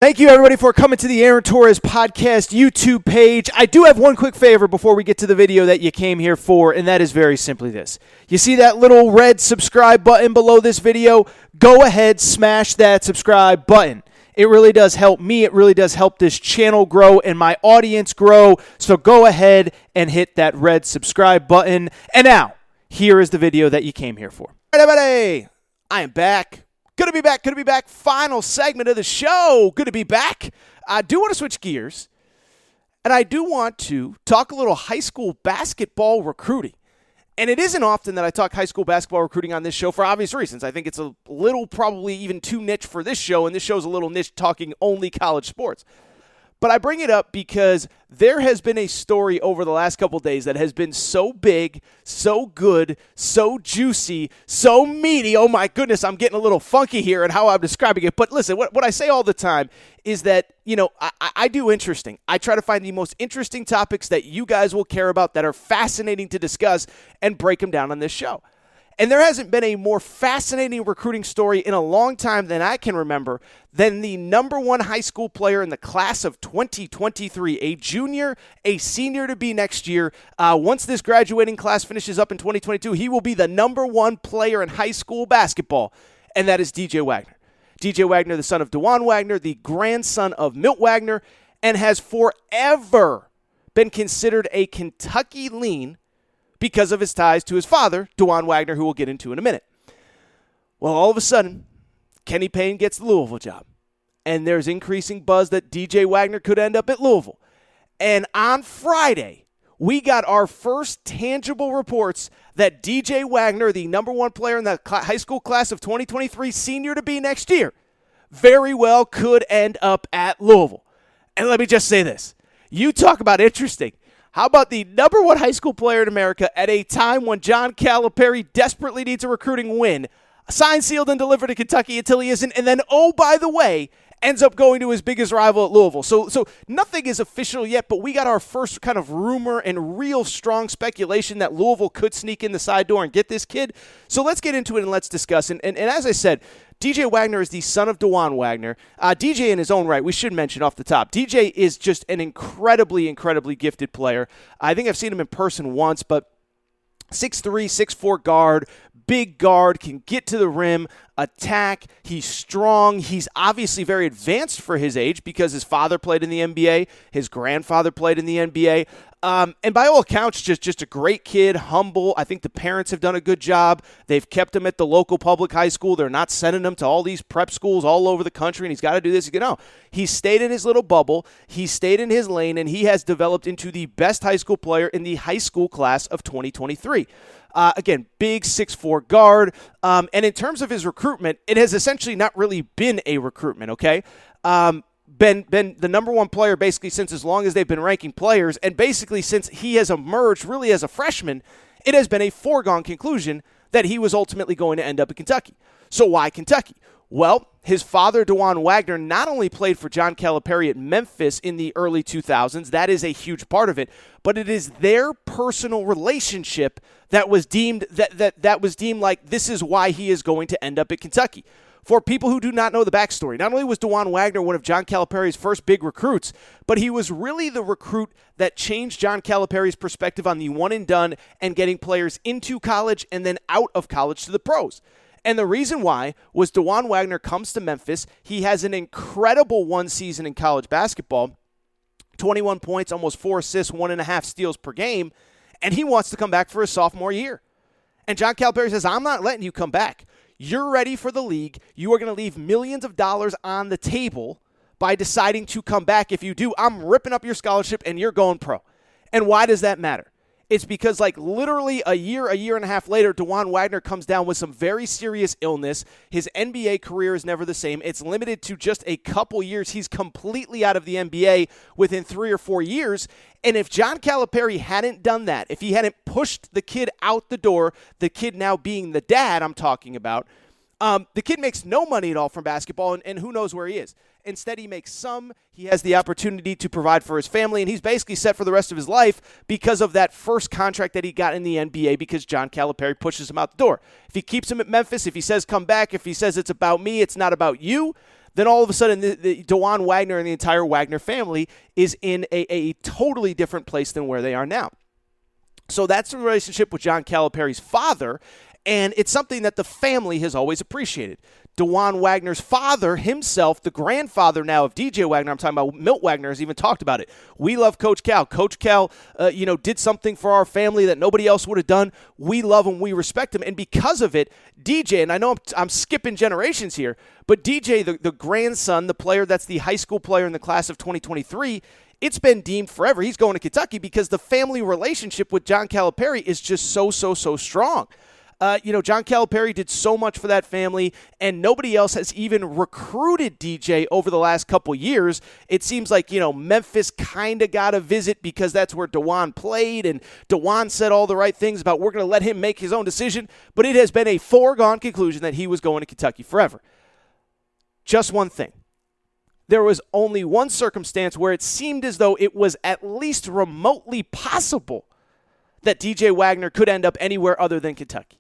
Thank you, everybody, for coming to the Aaron Torres Podcast YouTube page. I do have one quick favor before we get to the video that you came here for, and that is very simply this. You see that little red subscribe button below this video? Go ahead, smash that subscribe button. It really does help me. It really does help this channel grow and my audience grow. So go ahead and hit that red subscribe button. And now, here is the video that you came here for. All right, everybody, I am back. Good to be back. Final segment of the show. Good to be back. I do want to switch gears, and I do want to talk a little high school basketball recruiting. And it isn't often that I talk high school basketball recruiting on this show for obvious reasons. I think it's a little probably even too niche for this show, and this show's a little niche talking only college sports. But I bring it up because there has been a story over the last couple days that has been so big, so good, so juicy, so meaty. Oh, my goodness, I'm getting a little funky here in how I'm describing it. But listen, what I say all the time is that, I do interesting. I try to find the most interesting topics that you guys will care about that are fascinating to discuss and break them down on this show. And there hasn't been a more fascinating recruiting story in a long time than I can remember than the number one high school player in the class of 2023, a junior, a senior to be next year. Once this graduating class finishes up in 2022, he will be the number one player in high school basketball, and that is DJ Wagner. DJ Wagner, the son of DeJuan Wagner, the grandson of Milt Wagner, and has forever been considered a Kentucky lean because of his ties to his father, DeJuan Wagner, who we'll get into in a minute. Well, all of a sudden, Kenny Payne gets the Louisville job, and there's increasing buzz that DJ Wagner could end up at Louisville. And on Friday, we got our first tangible reports that DJ Wagner, the number one player in the high school class of 2023, senior to be next year, very well could end up at Louisville. And let me just say this. You talk about interesting. How about the number one high school player in America at a time when John Calipari desperately needs a recruiting win, signed, sealed, and delivered to Kentucky until he isn't, and then, oh, by the way, ends up going to his biggest rival at Louisville. So nothing is official yet, but we got our first kind of rumor and real strong speculation that Louisville could sneak in the side door and get this kid. So let's get into it and let's discuss. And as I said, DJ Wagner is the son of DeJuan Wagner. DJ in his own right, we should mention off the top, DJ is just an incredibly, incredibly gifted player. I think I've seen him in person once, but 6'3", 6'4" guard, big guard, can get to the rim, attack. He's strong. He's obviously very advanced for his age because his father played in the NBA. His grandfather played in the NBA. And by all accounts, just a great kid, humble. I think the parents have done a good job. They've kept him at the local public high school. They're not sending him to all these prep schools all over the country, and he's got to do this. He's stayed in his little bubble. He's stayed in his lane, and he has developed into the best high school player in the high school class of 2023. Again, big 6'4" guard. And in terms of his recruitment, it has essentially not really been a recruitment, okay? Been the number one player basically since as long as they've been ranking players, and basically since he has emerged really as a freshman, it has been a foregone conclusion that he was ultimately going to end up in Kentucky. So why Kentucky? Well, his father, DeJuan Wagner, not only played for John Calipari at Memphis in the early 2000s, that is a huge part of it, but it is their personal relationship that was deemed that was deemed like this is why he is going to end up at Kentucky. For people who do not know the backstory, not only was DeJuan Wagner one of John Calipari's first big recruits, but he was really the recruit that changed John Calipari's perspective on the one and done and getting players into college and then out of college to the pros. And the reason why was DeJuan Wagner comes to Memphis. He has an incredible one season in college basketball, 21 points, almost 4 assists, 1.5 steals per game, and he wants to come back for his sophomore year. And John Calipari says, I'm not letting you come back. You're ready for the league. You are going to leave millions of dollars on the table by deciding to come back. If you do, I'm ripping up your scholarship and you're going pro. And why does that matter? It's because literally a year and a half later, DeJuan Wagner comes down with some very serious illness. His NBA career is never the same. It's limited to just a couple years. He's completely out of the NBA within 3 or 4 years. And if John Calipari hadn't done that, if he hadn't pushed the kid out the door, the kid now being the dad I'm talking about, the kid makes no money at all from basketball, and who knows where he is. Instead, he makes some. He has the opportunity to provide for his family, and he's basically set for the rest of his life because of that first contract that he got in the NBA because John Calipari pushes him out the door. If he keeps him at Memphis, if he says come back, if he says it's about me, it's not about you, then all of a sudden the DeJuan Wagner and the entire Wagner family is in a totally different place than where they are now. So that's the relationship with John Calipari's father, and it's something that the family has always appreciated. DeJuan Wagner's father himself, the grandfather now of DJ Wagner, I'm talking about Milt Wagner, has even talked about it. We love Coach Cal. Coach Cal, did something for our family that nobody else would have done. We love him. We respect him. And because of it, DJ, and I know I'm skipping generations here, but DJ, the grandson, the player that's the high school player in the class of 2023, it's been deemed forever. He's going to Kentucky because the family relationship with John Calipari is just so strong. John Calipari did so much for that family, and nobody else has even recruited DJ over the last couple years. It seems like, Memphis kind of got a visit because that's where DeJuan played, and DeJuan said all the right things about we're going to let him make his own decision, but it has been a foregone conclusion that he was going to Kentucky forever. Just one thing. There was only one circumstance where it seemed as though it was at least remotely possible that DJ Wagner could end up anywhere other than Kentucky.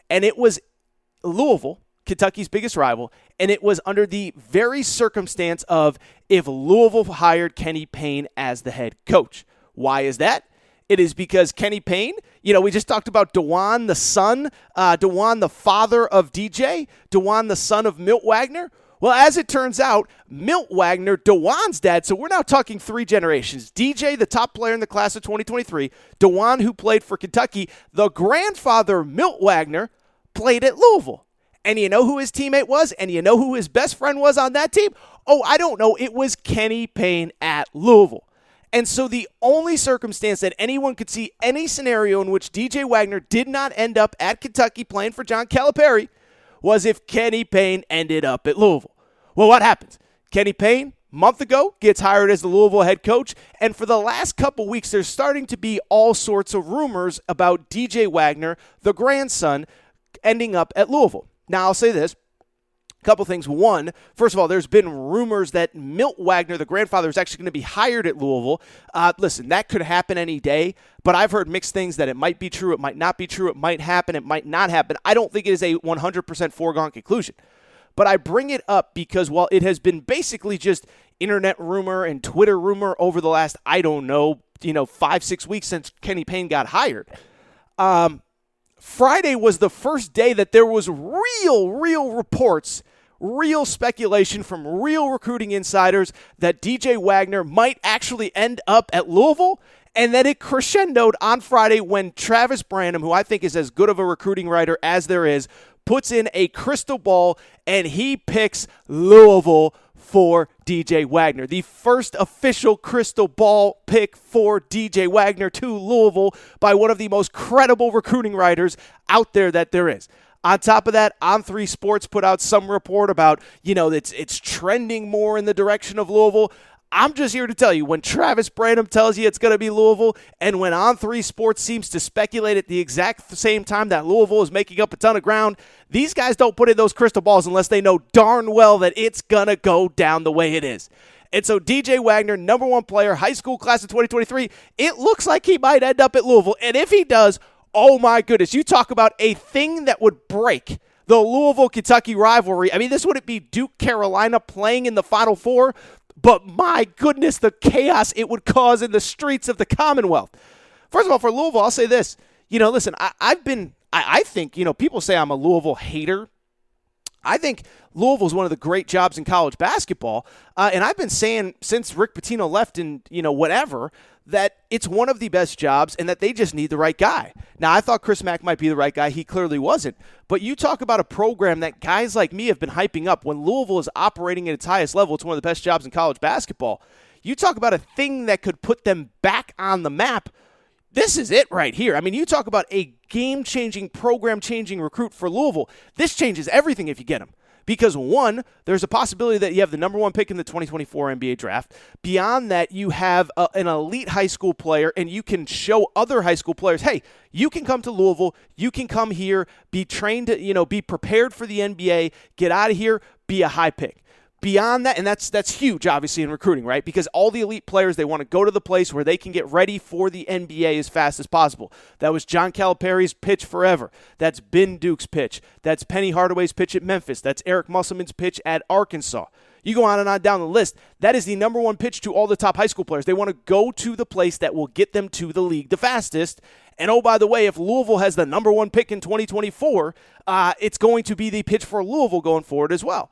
And it was Louisville, Kentucky's biggest rival, and it was under the very circumstance of if Louisville hired Kenny Payne as the head coach. Why is that? It is because Kenny Payne, we just talked about DeJuan, the son, DeJuan, the father of DJ, DeJuan, the son of Milt Wagner. Well, as it turns out, Milt Wagner, DeJuan's dad, so we're now talking 3 generations. DJ, the top player in the class of 2023, DeJuan, who played for Kentucky, the grandfather, Milt Wagner, played at Louisville. And you know who his teammate was? And you know who his best friend was on that team? Oh, I don't know. It was Kenny Payne at Louisville. And so the only circumstance that anyone could see any scenario in which DJ Wagner did not end up at Kentucky playing for John Calipari was if Kenny Payne ended up at Louisville. Well, what happens? Kenny Payne, a month ago, gets hired as the Louisville head coach, and for the last couple weeks, there's starting to be all sorts of rumors about DJ Wagner, the grandson, ending up at Louisville. Now, I'll say this. A couple things. One, first of all, there's been rumors that Milt Wagner, the grandfather, is actually going to be hired at Louisville. Listen, that could happen any day, but I've heard mixed things that it might be true, it might not be true, it might happen, it might not happen. I don't think it is a 100% foregone conclusion. But I bring it up because while it has been basically just internet rumor and Twitter rumor over the last, 5-6 weeks since Kenny Payne got hired, Friday was the first day that there was real reports, real speculation from real recruiting insiders that DJ Wagner might actually end up at Louisville, and that it crescendoed on Friday when Travis Branham, who I think is as good of a recruiting writer as there is, puts in a crystal ball and he picks Louisville for DJ Wagner. The first official crystal ball pick for DJ Wagner to Louisville by one of the most credible recruiting writers out there that there is. On top of that, On3 Sports put out some report about, it's trending more in the direction of Louisville. I'm just here to tell you, when Travis Branham tells you it's going to be Louisville, and when On3 Sports seems to speculate at the exact same time that Louisville is making up a ton of ground, these guys don't put in those crystal balls unless they know darn well that it's going to go down the way it is. And so DJ Wagner, number 1 player, high school class of 2023, it looks like he might end up at Louisville. And if he does, oh my goodness, you talk about a thing that would break the Louisville-Kentucky rivalry. I mean, this wouldn't be Duke-Carolina playing in the Final Four, but my goodness, the chaos it would cause in the streets of the Commonwealth. First of all, for Louisville, I'll say this. Listen, I think, people say I'm a Louisville hater. I think Louisville is one of the great jobs in college basketball. And I've been saying since Rick Pitino left and, whatever, that it's one of the best jobs and that they just need the right guy. Now, I thought Chris Mack might be the right guy. He clearly wasn't. But you talk about a program that guys like me have been hyping up. When Louisville is operating at its highest level, it's one of the best jobs in college basketball. You talk about a thing that could put them back on the map. This is it right here. I mean, you talk about a game-changing, program-changing recruit for Louisville. This changes everything if you get him. Because, one, there's a possibility that you have the number 1 pick in the 2024 NBA draft. Beyond that, you have an elite high school player, and you can show other high school players, hey, you can come to Louisville, you can come here, be trained, be prepared for the NBA, get out of here, be a high pick. Beyond that, and that's huge, obviously, in recruiting, right? Because all the elite players, they want to go to the place where they can get ready for the NBA as fast as possible. That was John Calipari's pitch forever. That's Ben Duke's pitch. That's Penny Hardaway's pitch at Memphis. That's Eric Musselman's pitch at Arkansas. You go on and on down the list. That is the number one pitch to all the top high school players. They want to go to the place that will get them to the league the fastest. And oh, by the way, if Louisville has the number one pick in 2024, it's going to be the pitch for Louisville going forward as well.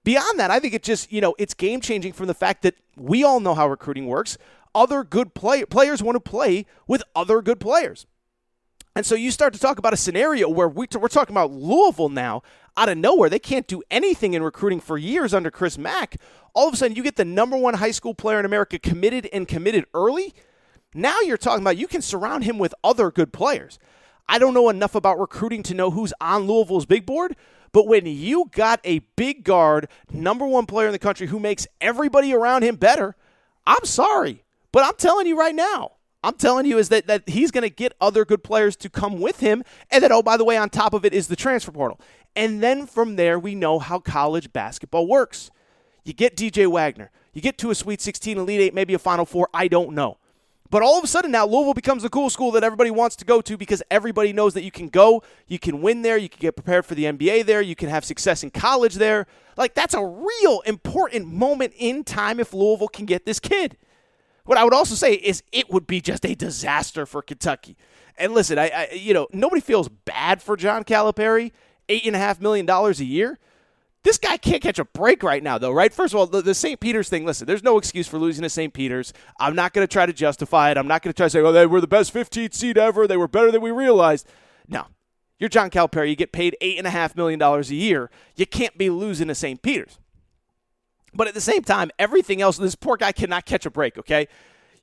Beyond that, I think it just, it's game-changing from the fact that we all know how recruiting works. Other good players want to play with other good players. And so you start to talk about a scenario where we're talking about Louisville now, out of nowhere. They can't do anything in recruiting for years under Chris Mack. All of a sudden, you get the number one high school player in America committed early. Now you're talking about you can surround him with other good players. I don't know enough about recruiting to know who's on Louisville's big board, but when you got a big guard, number one player in the country who makes everybody around him better, I'm sorry, but I'm telling you right now, is that he's going to get other good players to come with him, and that, oh, by the way, on top of it is the transfer portal. And then from there, we know how college basketball works. You get DJ Wagner. You get to a Sweet 16, Elite 8, maybe a Final Four. I don't know. But all of a sudden now, Louisville becomes a cool school that everybody wants to go to because everybody knows that you can go, you can win there, you can get prepared for the NBA there, you can have success in college there. Like, that's a real important moment in time if Louisville can get this kid. What I would also say is it would be just a disaster for Kentucky. And listen, nobody feels bad for John Calipari, $8.5 million a year. This guy can't catch a break right now, though, right? First of all, the St. Peter's thing, listen, there's no excuse for losing to St. Peter's. I'm not going to try to justify it. I'm not going to try to say, they were the best 15th seed ever. They were better than we realized. No. You're John Calipari. You get paid $8.5 million a year. You can't be losing to St. Peter's. But at the same time, everything else, this poor guy cannot catch a break, okay?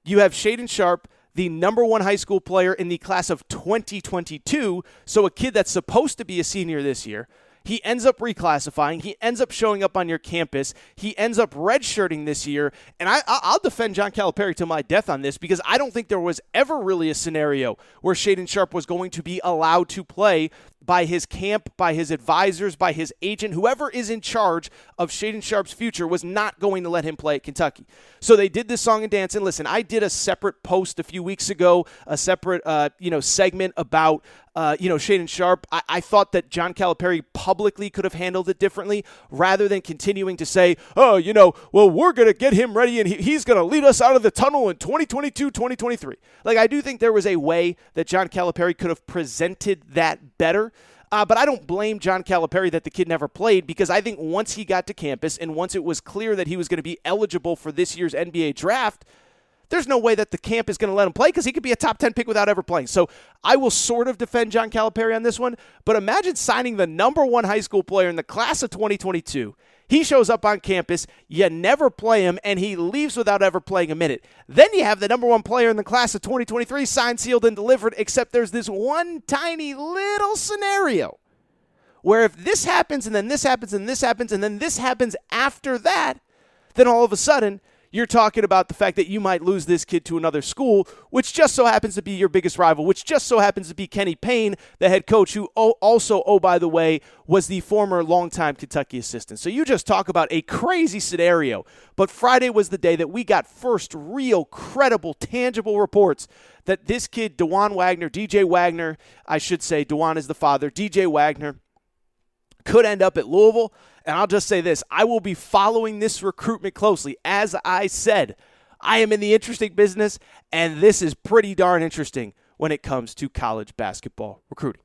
You have Shaedon Sharpe, the number one high school player in the class of 2022, so a kid that's supposed to be a senior this year. He ends up reclassifying. He ends up showing up on your campus. He ends up redshirting this year. And I'll defend John Calipari to my death on this because I don't think there was ever really a scenario where Shaedon Sharpe was going to be allowed to play by his camp, by his advisors, by his agent. Whoever is in charge of Shaedon Sharpe's future was not going to let him play at Kentucky. So they did this song and dance. And listen, I did a separate post a few weeks ago, a separate segment about Shaedon Sharpe. I thought that John Calipari publicly could have handled it differently rather than continuing to say, we're going to get him ready and he's going to lead us out of the tunnel in 2022, 2023. Like, I do think there was a way that John Calipari could have presented that better. But I don't blame John Calipari that the kid never played because I think once he got to campus and once it was clear that he was going to be eligible for this year's NBA draft, there's no way that the camp is going to let him play because he could be a top 10 pick without ever playing. So I will sort of defend John Calipari on this one, but imagine signing the number one high school player in the class of 2022. He shows up on campus, you never play him, and he leaves without ever playing a minute. Then you have the number one player in the class of 2023 signed, sealed, and delivered, except there's this one tiny little scenario where if this happens and then this happens and this happens and then this happens after that, then all of a sudden you're talking about the fact that you might lose this kid to another school, which just so happens to be your biggest rival, which just so happens to be Kenny Payne, the head coach, who also, by the way, was the former longtime Kentucky assistant. So you just talk about a crazy scenario. But Friday was the day that we got first real, credible, tangible reports that this kid, DJ Wagner, I should say, Dewan is the father, DJ Wagner, could end up at Louisville. And I'll just say this, I will be following this recruitment closely. As I said, I am in the interesting business, and this is pretty darn interesting when it comes to college basketball recruiting.